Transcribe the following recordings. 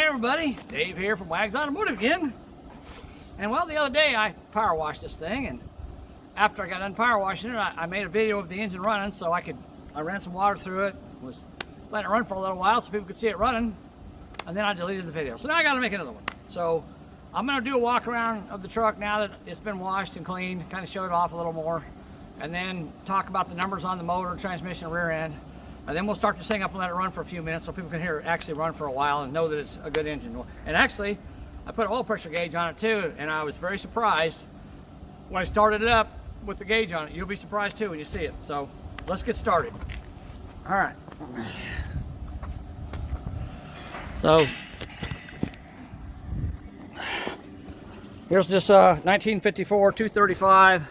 Hey everybody, Dave here from Wags Automotive again. And well, the other day I power washed this thing, and after I got done power washing it, I made a video of the engine running so I ran some water through it, was letting it run for a little while so people could see it running, and then I deleted the video. So now I gotta make another one. So I'm gonna do a walk around of the truck now that it's been washed and cleaned, kind of show it off a little more, and then talk about the numbers on the motor, transmission, rear end. And then we'll start this thing up and let it run for a few minutes so people can hear it actually run for a while and know that it's a good engine. And actually, I put an oil pressure gauge on it too, and I was very surprised when I started it up with the gauge on it. You'll be surprised too when you see it. So let's get started. All right. So here's this 1954 235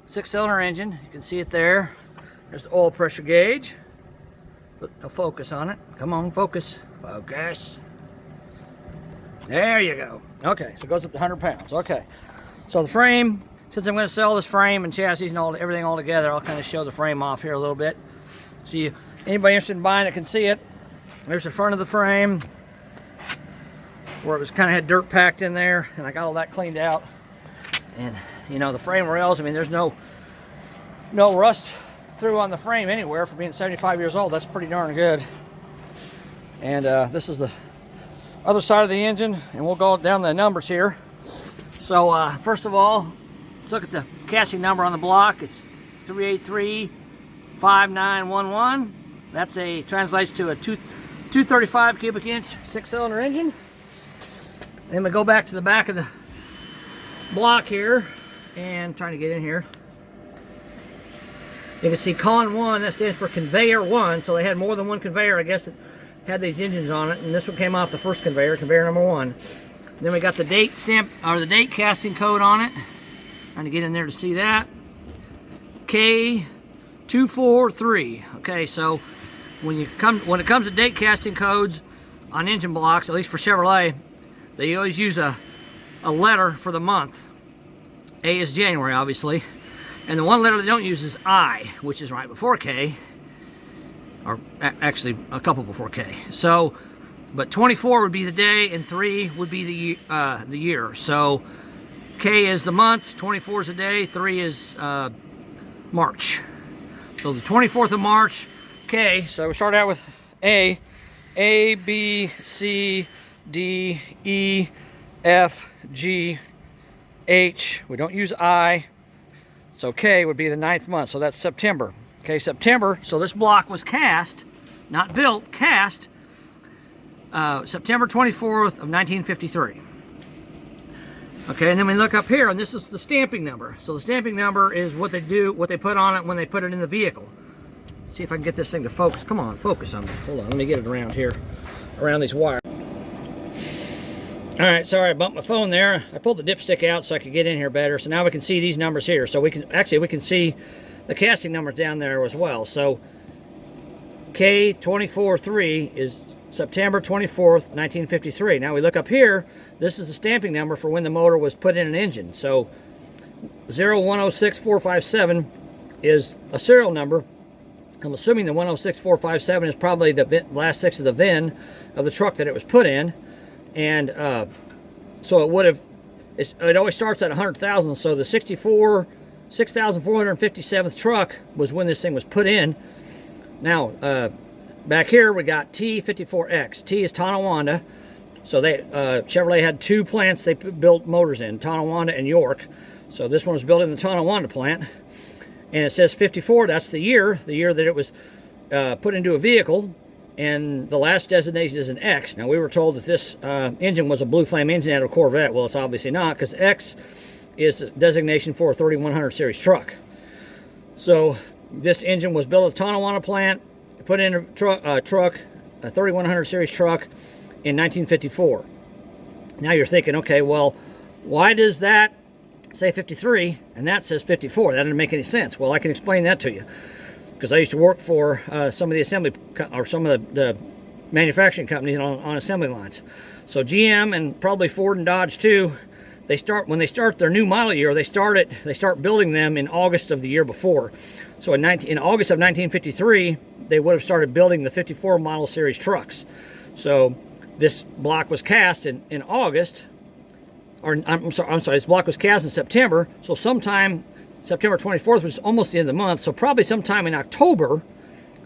6-cylinder engine. You can see it there. There's the oil pressure gauge. Put a focus on it. Come on, focus. Focus. There you go. Okay, so it goes up to 100 pounds. Okay, so the frame, since I'm going to sell this frame and chassis and everything all together, I'll kind of show the frame off here a little bit. So anybody interested in buying it can see it. There's the front of the frame where it was kind of had dirt packed in there, and I got all that cleaned out. And you know, the frame rails, I mean, there's no rust through on the frame anywhere for being 75 years old. That's pretty darn good. And this is the other side of the engine, and we'll go down the numbers here. So first of all, let's look at the casting number on the block. It's 3835911. That's translates to a 235 cubic inch 6-cylinder engine. Then we go back to the back of the block here, and trying to get in here. You can see Con 1, that stands for conveyor 1, so they had more than one conveyor, I guess, that had these engines on it, and this one came off the first conveyor, conveyor number 1. Then we got the date stamp, or the date casting code on it. Trying to get in there to see that. K243. Okay, so when it comes to date casting codes on engine blocks, at least for Chevrolet, they always use a letter for the month. A is January, obviously. And the one letter they don't use is I, which is right before K, or actually a couple before K. So, but 24 would be the day, and 3 would be the year. So, K is the month, 24 is the day, 3 is March. So the 24th of March, K. So we start out with A, B, C, D, E, F, G, H. We don't use I. So K would be the 9th month, so that's September. Okay, September, so this block was cast, not built, cast, September 24th of 1953. Okay, and then we look up here, and this is the stamping number. So the stamping number is what they put on it when they put it in the vehicle. Let's see if I can get this thing to focus. Come on, focus on me. Hold on, let me get it around here, around these wires. All right, sorry, I bumped my phone there. I pulled the dipstick out so I could get in here better. So now we can see these numbers here. So we can see the casting numbers down there as well. So K243 is September 24th, 1953. Now we look up here, this is the stamping number for when the motor was put in an engine. So 0106457 is a serial number. I'm assuming the 106457 is probably the last 6 of the VIN of the truck that it was put in. And so it always starts at 100,000. So the 6,457th truck was when this thing was put in. Now, back here we got T54X. T is Tonawanda. So Chevrolet had 2 plants they built motors in, Tonawanda and York. So this one was built in the Tonawanda plant. And it says 54, that's the year that it was put into a vehicle. And the last designation is an X. Now, we were told that this engine was a Blue Flame engine out of a Corvette. Well, it's obviously not, because X is the designation for a 3100 series truck. So this engine was built at the Tonawanda plant, put in a truck, a 3100 series truck in 1954. Now you're thinking, okay, well, why does that say 53 and that says 54? That doesn't make any sense. Well, I can explain that to you. Because I used to work for some of the assembly, or some of the manufacturing companies on assembly lines. So GM and probably Ford and Dodge too, when they start their new model year, they start building them in August of the year before. So in August of 1953, they would have started building the 54 model series trucks. So this block was cast in August, or I'm sorry, this block was cast in September, so sometime September 24th was almost the end of the month, so probably sometime in October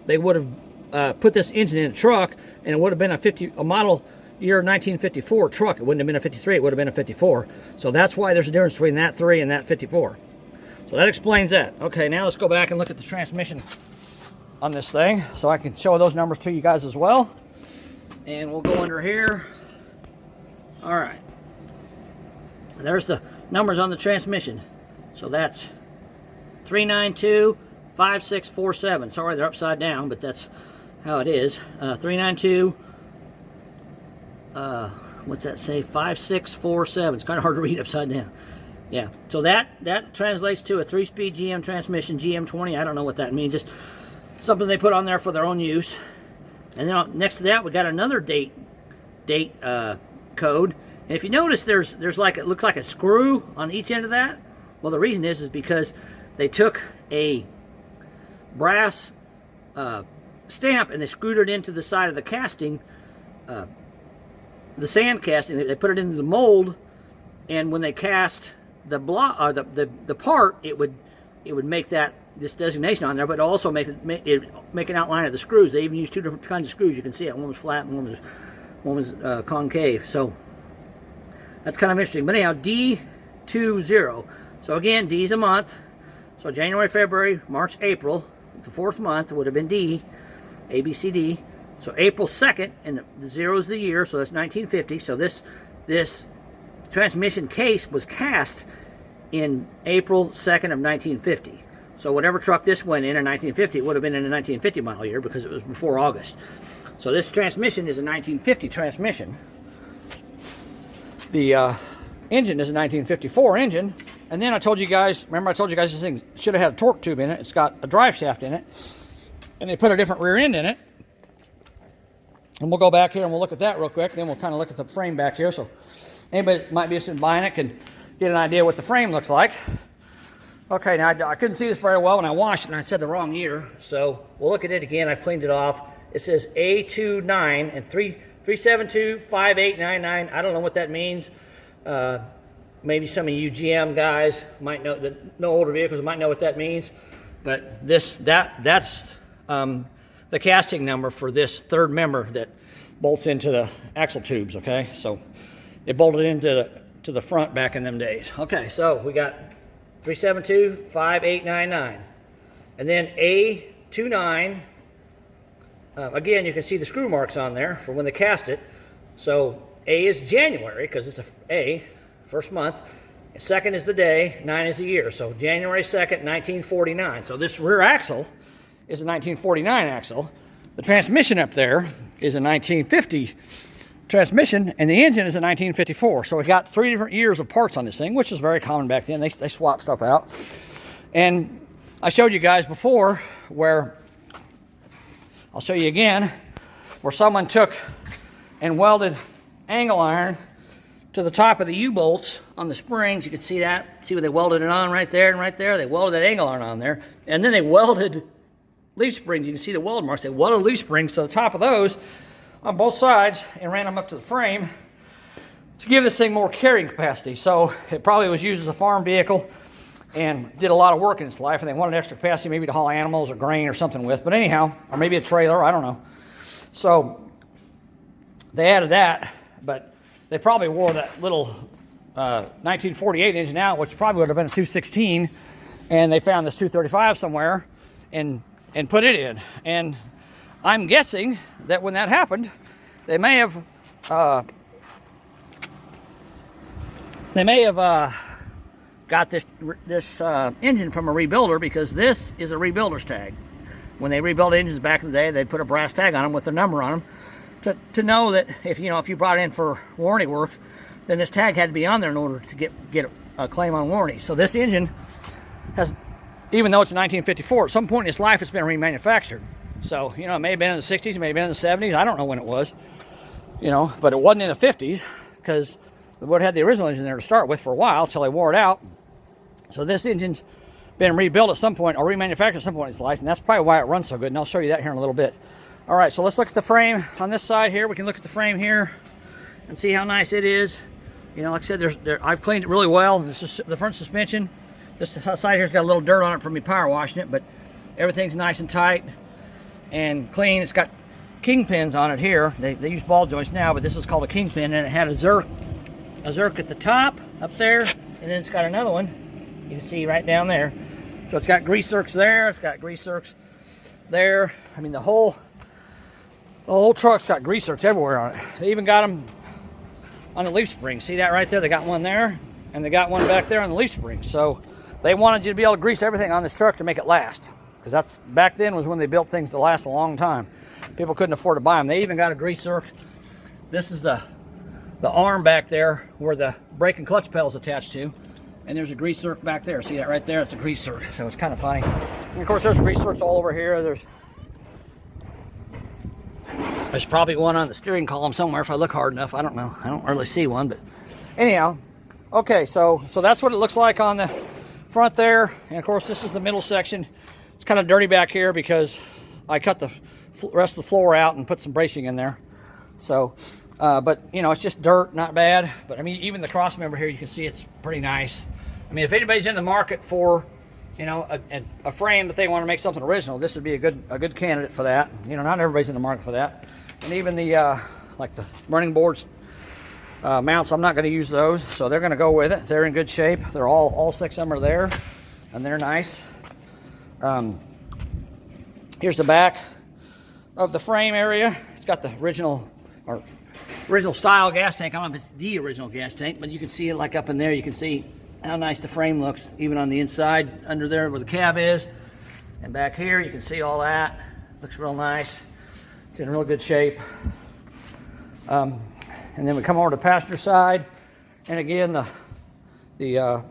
they would have put this engine in a truck, and it would have been a model year 1954 truck. It wouldn't have been a 53, it would have been a 54. So that's why there's a difference between that 3 and that 54. So that explains that. Okay, now let's go back and look at the transmission on this thing, so I can show those numbers to you guys as well. And we'll go under here. All right. There's the numbers on the transmission. So that's 3925647. Sorry, they're upside down, but that's how it is. 392. What's that say? 5647. It's kind of hard to read upside down. Yeah. So that translates to a 3-speed GM transmission, GM20. I don't know what that means. Just something they put on there for their own use. And then next to that, we got another date code. And if you notice, there's like, it looks like a screw on each end of that. Well, the reason is because they took a brass stamp and they screwed it into the side of the casting, the sand casting. They put it into the mold, and when they cast the block or the part, it would make this designation on there, but also make an outline of the screws. They even use 2 different kinds of screws. You can see it. One was flat and one was concave. So that's kind of interesting. But anyhow, D20. So again, D is a month. So January, February, March, April. The 4th month would have been D, A, B, C, D. So April 2nd, and the 0 is the year, so that's 1950. So this transmission case was cast in April 2nd of 1950. So whatever truck this went in 1950, it would have been in a 1950 model year because it was before August. So this transmission is a 1950 transmission. The engine is a 1954 engine. And then I told you guys, remember I told you guys this thing should have had a torque tube in it. It's got a drive shaft in it. And they put a different rear end in it. And we'll go back here and we'll look at that real quick. Then we'll kind of look at the frame back here. So anybody that might be interested in buying it can get an idea what the frame looks like. Okay, now I couldn't see this very well when I washed it, and I said the wrong year. So we'll look at it again. I've cleaned it off. It says A29 and 3725899. I don't know what that means. Maybe some of you GM guys might know, that know older vehicles might know what that means. But that's the casting number for this 3rd member that bolts into the axle tubes. Okay, so it bolted into the front back in them days. Okay, so we got 3725899, and then A29. Again, you can see the screw marks on there for when they cast it. So A is January because it's A, 1st month. 2nd is the day, 9 is the year. So January 2nd, 1949. So this rear axle is a 1949 axle. The transmission up there is a 1950 transmission, and the engine is a 1954. So we got 3 different years of parts on this thing, which is very common back then. They swap stuff out. And I showed you guys before where, I'll show you again, where someone took and welded angle iron to the top of the U-bolts on the springs. You can see that. See where they welded it on right there and right there? They welded that angle iron on there. And then they welded leaf springs. You can see the weld marks. They welded leaf springs to the top of those on both sides and ran them up to the frame to give this thing more carrying capacity. So it probably was used as a farm vehicle and did a lot of work in its life, and they wanted extra capacity maybe to haul animals or grain or something with. But anyhow, or maybe a trailer, I don't know. So they added that, but they probably wore that little 1948 engine out, which probably would have been a 216, and they found this 235 somewhere and put it in. And I'm guessing that when that happened, they may have got this engine from a rebuilder, because this is a rebuilder's tag. When they rebuilt engines back in the day, they'd put a brass tag on them with their number on them to know that if you brought it in for warranty work, then this tag had to be on there in order to get a claim on warranty. So this engine has, even though it's a 1954, at some point in its life it's been remanufactured. So, it may have been in the 60s, it may have been in the 70s, I don't know when it was, but it wasn't in the 50s, because they would have had the original engine there to start with for a while until they wore it out. So this engine's been rebuilt at some point or remanufactured at some point in its life, and that's probably why it runs so good, and I'll show you that here in a little bit. All right, so let's look at the frame on this side here. We can look at the frame here and see how nice it is. You know, like I said, I've cleaned it really well. This is the front suspension. This side here's got a little dirt on it from me power washing it, but everything's nice and tight and clean. It's got kingpins on it here. They use ball joints now, but this is called a kingpin, and it had a zerk at the top up there, and then it's got another one. You can see right down there. So it's got grease zerks there. It's got grease zerks there. I mean, the whole truck's got grease zerks everywhere on it. They even got them on the leaf spring. See that right there? They got one there, and they got one back there on the leaf spring. So they wanted you to be able to grease everything on this truck to make it last, because that's back then was when they built things to last a long time. People couldn't afford to buy them. They even got a grease zerk. This is the arm back there where the brake and clutch pedal is attached to, and there's a grease zerk back there. See that right there? It's a grease zerk. So it's kind of funny. And of course, there's grease zerks all over here. There's probably one on the steering column somewhere if I look hard enough. I don't know. I don't really see one, but anyhow. Okay, so that's what it looks like on the front there. And of course, this is the middle section. It's kind of dirty back here because I cut the rest of the floor out and put some bracing in there. So, but you know, it's just dirt, not bad. But I mean, even the cross member here, you can see it's pretty nice. I mean, if anybody's in the market for, you know, a frame that they want to make something original, this would be a good candidate for that. You know, not everybody's in the market for that. And even the like the running boards mounts, I'm not going to use those, so they're going to go with it. They're in good shape. They're all 6 of them are there, and they're nice. Here's the back of the frame area. It's got the original style gas tank. I don't know if it's the original gas tank, but you can see it like up in there. You can see how nice the frame looks, even on the inside under there where the cab is. And back here, you can see all that. Looks real nice. It's in real good shape. And then we come over to the passenger side, and again, the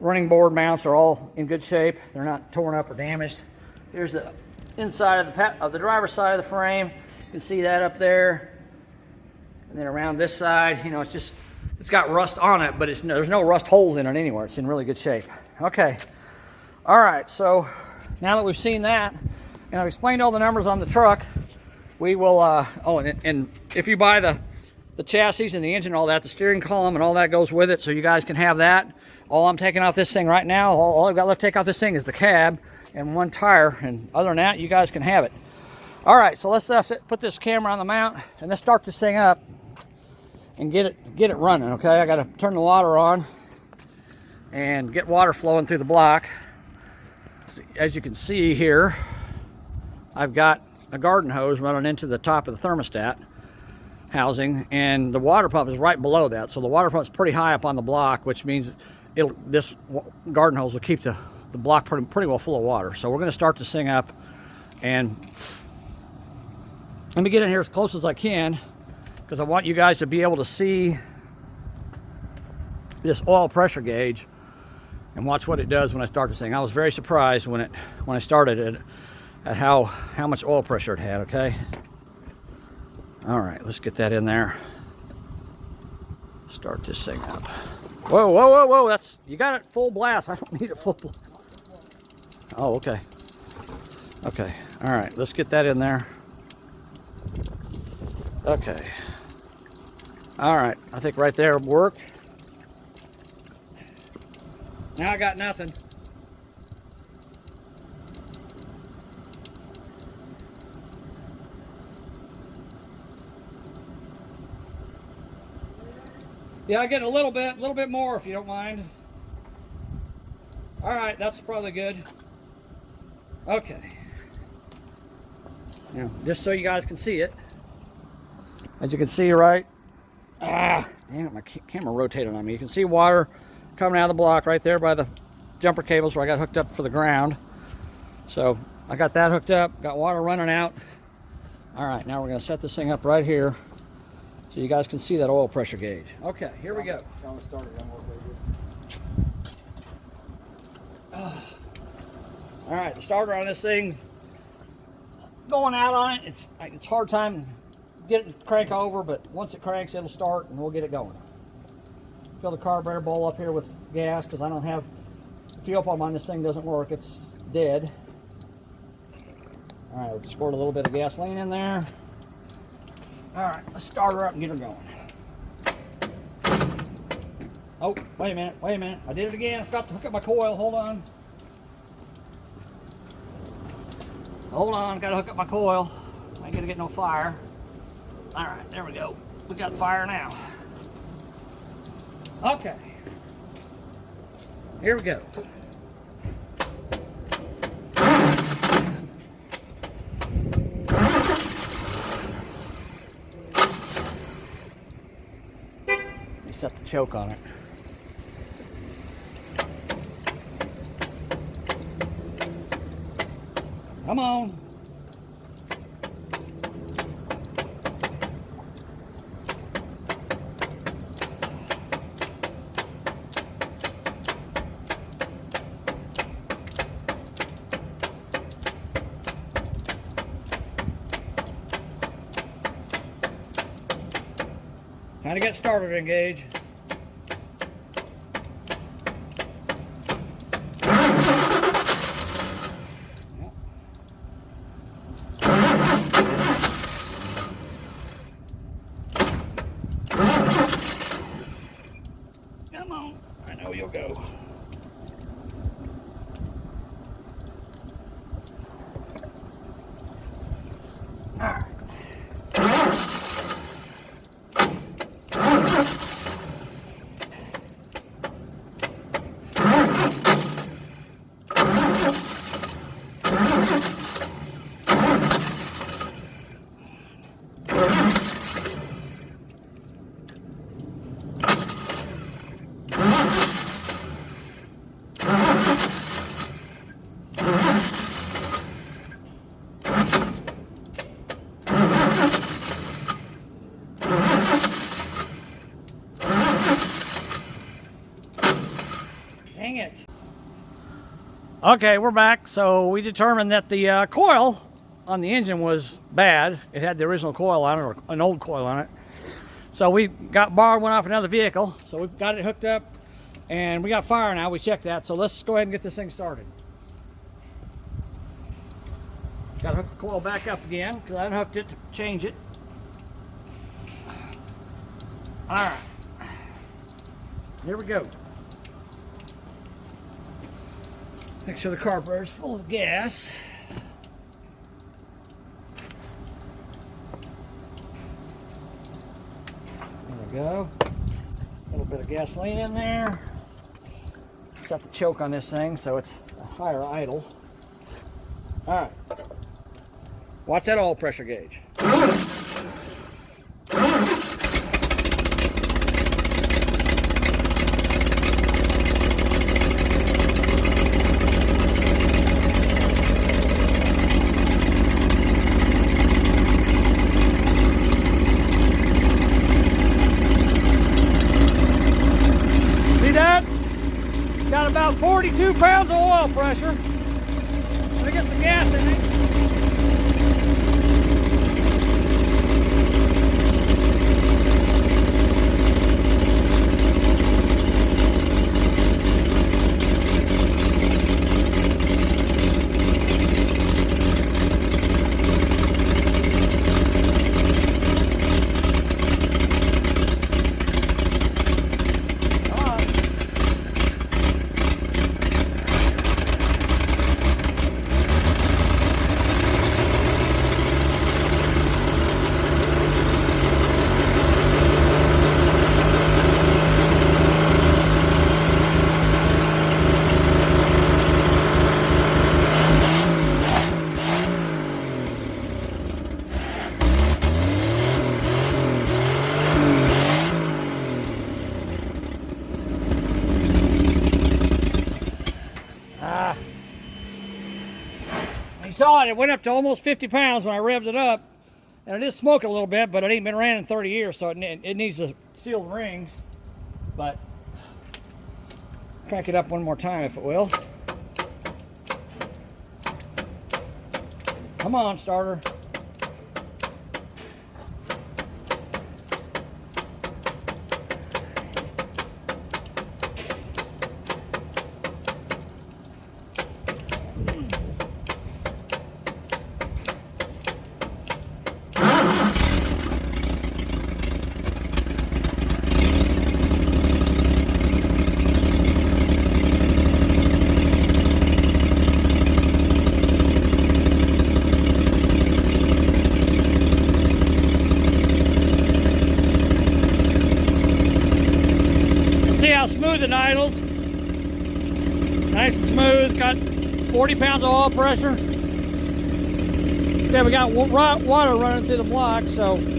running board mounts are all in good shape. They're not torn up or damaged. Here's the inside of the driver's side of the frame. You can see that up there. And then around this side, you know, it's got rust on it, but there's no rust holes in it anywhere. It's in really good shape. Okay. All right, so now that we've seen that, and I've explained all the numbers on the truck, we will, and if you buy the chassis and the engine and all that, the steering column and all that goes with it, so you guys can have that. All I'm taking off this thing right now, all I've got left to take off this thing is the cab and one tire, and other than that, you guys can have it. All right, so let's put this camera on the mount, and let's start this thing up and get it running, okay? I gotta turn the water on and get water flowing through the block. As you can see here, I've got a garden hose running into the top of the thermostat housing, and the water pump is right below that. So the water pump is pretty high up on the block, which means this garden hose will keep the block pretty well full of water. So we're going to start this thing up, and let me get in here as close as I can because I want you guys to be able to see this oil pressure gauge and watch what it does when I start this thing. I was very surprised when I started it at how much oil pressure it had. Okay. All right, let's get that in there. Start this thing up. Whoa, whoa, whoa, whoa! You got it full blast. I don't need it full blast. Oh, okay. Okay. All right, let's get that in there. Okay. All right, I think right there will work. Now I got nothing. Yeah, I get a little bit more if you don't mind. All right, that's probably good. Okay. Now, just so you guys can see it, as you can see, right? Damn it, my camera rotated on me. You can see water coming out of the block right there by the jumper cables where I got hooked up for the ground. So I got that hooked up, got water running out. All right, now we're gonna set this thing up right here so you guys can see that oil pressure gauge. Okay, here we go. All right, the starter on this thing's going out on it. It's hard time getting it to crank over, but once it cranks, it'll start and we'll get it going. Fill the carburetor bowl up here with gas because I don't have the fuel pump on this thing. Doesn't work. It's dead. All right, we just poured a little bit of gasoline in there. All right, let's start her up and get her going. Oh, wait a minute, I did it again. I forgot to hook up my coil. Hold on. Gotta hook up my coil. I ain't gonna get no fire. All right, there we go. We got fire now. Okay. Here we go. Just have to choke on it. Come on. Time to get started, engage. Come on, I know you'll go. All right. Dang it. Okay, we're back. So we determined that the coil on the engine was bad. It had the original coil on it, or an old coil on it. So we borrowed one off another vehicle. So we've got it hooked up and we got fire now. We checked that. So let's go ahead and get this thing started. Got to hook the coil back up again because I unhooked it to change it. All right. Here we go. Make sure the carburetor is full of gas. There we go. A little bit of gasoline in there. Just have to choke on this thing so it's a higher idle. All right. Watch that oil pressure gauge. Got about 42 pounds of oil pressure. Let me get the gas in it. You saw it, it went up to almost 50 pounds when I revved it up. And it is smoking a little bit, but it ain't been ran in 30 years, so it needs to seal the rings. But crank it up one more time if it will. Come on, starter. smooth and idles. Nice and smooth. Got 40 pounds of oil pressure. Yeah, we got water running through the block, so move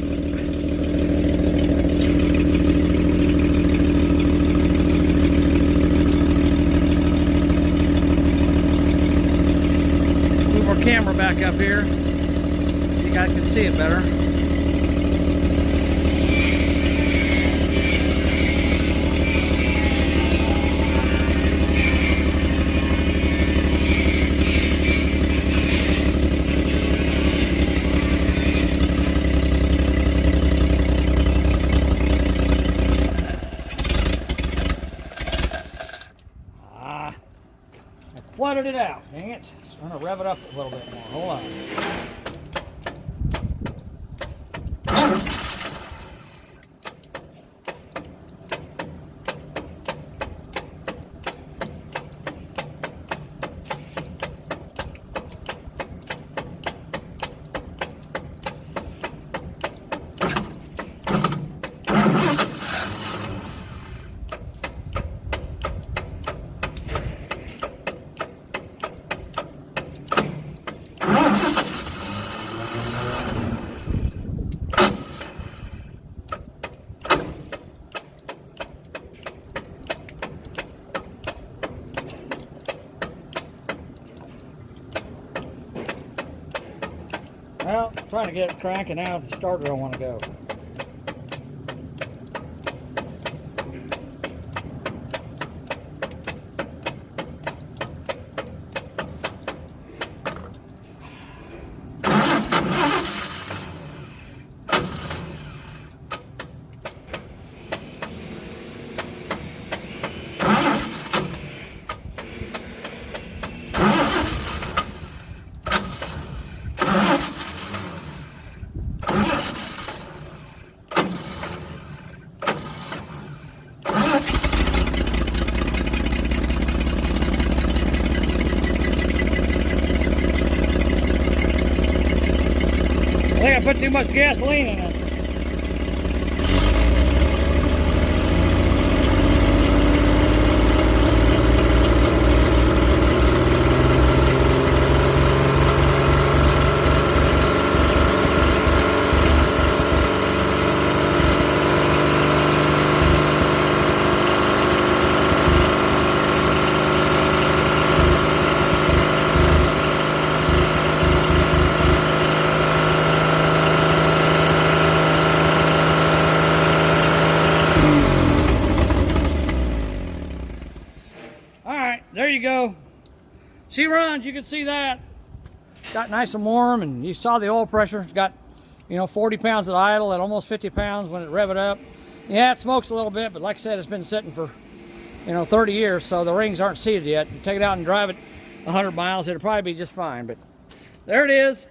our camera back up here so you guys can see it better. Flooded it out, dang it. I'm gonna rev it up a little bit more. Hold on. Well, trying to get it cranking out. The starter don't want to go. I think I put too much gasoline in it. There you go. She runs, you can see that. Got nice and warm, and you saw the oil pressure. It's got, 40 pounds at idle at almost 50 pounds when it rev it up. Yeah, it smokes a little bit, but like I said, it's been sitting for, 30 years, so the rings aren't seated yet. You take it out and drive it 100 miles, it'll probably be just fine, but there it is.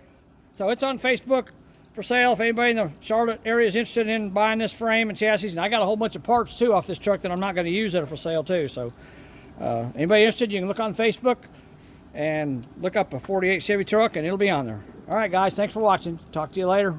So it's on Facebook for sale if anybody in the Charlotte area is interested in buying this frame and chassis. And I got a whole bunch of parts too off this truck that I'm not going to use that are for sale too. So anybody interested, you can look on Facebook and look up a 48 Chevy truck and it'll be on there. All right, guys, thanks for watching. Talk to you later.